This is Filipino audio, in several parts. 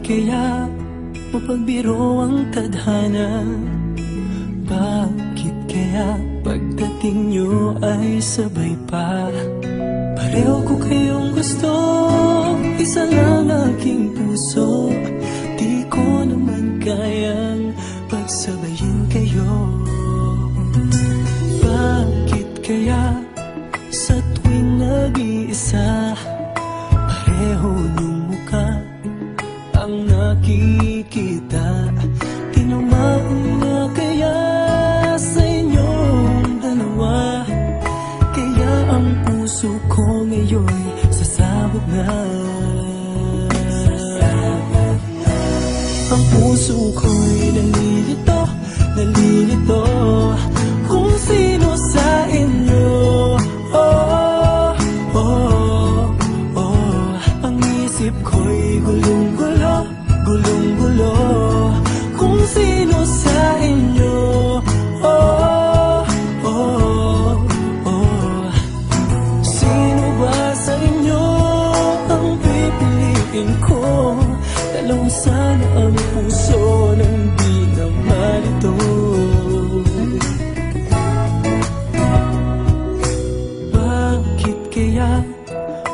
kaya mapagbiro ang tadhana? Bakit kaya pagdating nyo ay sabay pa? Pareho ko kayong gusto, isa lang aking puso. Di ko naman kayang pagsabayin kayo. Bakit kaya sa tuwing nag-iisa, pareho niyong mukha ang nakikita? Tinamaan na kaya sa inyong dalawa? Kaya ang puso ko ngayon sasabog na. Ang puso ko'y nalilito, nalilito kung sino sa inyo. Oh, oh, oh. Ang isip ko'y gulong-gulo, gulong-gulo kung sino sa inyo. Oh, oh, oh. Sino ba sa inyo ang pipiliin ko? Dalawang sana ang puso nang di na malito. Bakit kaya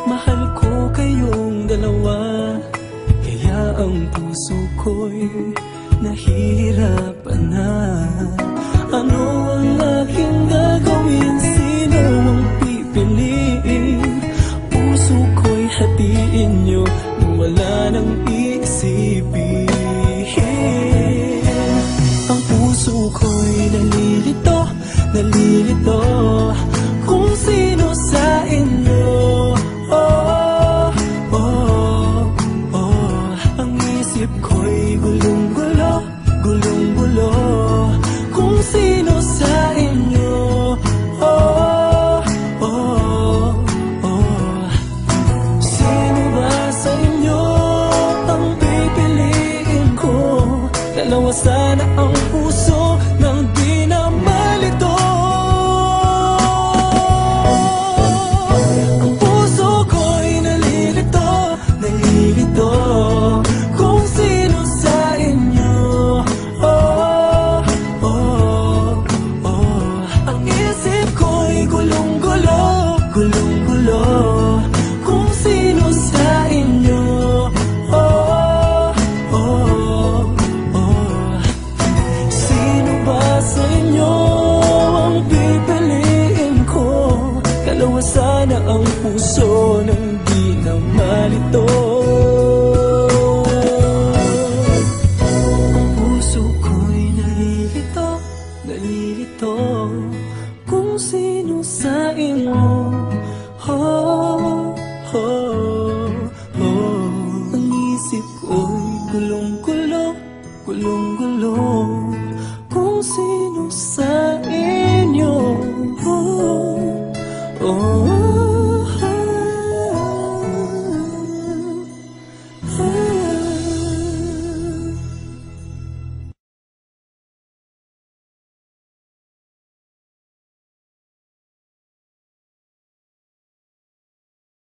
mahal ko kayong dalawa? Kaya ang puso ko'y nahihirapan na. Ano ang aking gagawin? Sino ang pipiliin? Puso ko'y hatiin nyo nang wala nang iisipin. Ang puso ko'y nalilito, nalilito kung sino sa inyo. Oh, oh, oh. Ang isip ko'y gulong-gulo, gulong-gulo kung sino sa inyo. Oh, oh, oh. Sino ba sa inyo ang pipiliin ko? Dalawa sana ang puso nang di na malito. Ang puso ko'y nalilito, nalilito kung sino sa inyo. Oh, oh, oh. Ang isip ko'y gulong-gulo, gulong-gulo kung sino sa inyo. Oh, oh, oh. Sino ba sa inyo ang pipiliin ko? Dalawa sana ang puso nang di na malito.